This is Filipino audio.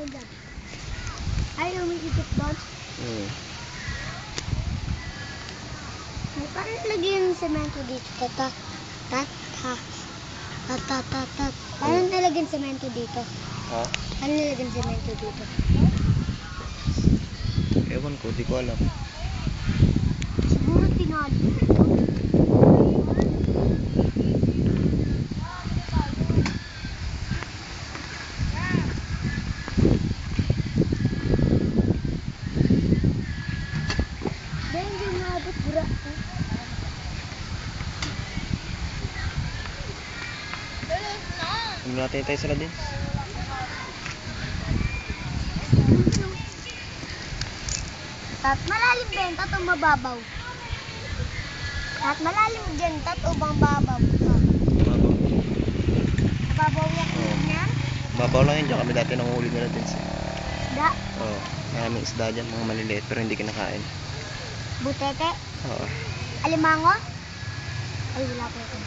semento dyan. Ay, umiikot doon. Paano nilagyan ng semento dito? Paano nilagyan semento dito? Ha? Paano nilagyan semento dito? Ewan ko, di ko alam. Siguro tinali dito. Dahil hindi maabot bura ko. Hindi natin tayo sila din. At malalim ba yung tat o mababaw? At malalim din tat o mababaw? Babaw. Mababaw yung yan? Babaw lang yun. Diyan kami dati nanguhuli nila din. Isda? Oo. Maraming isda dyan. Mga maliliit pero hindi kinakain. Butete? Oo. Alimango? Ay, wala pa ito.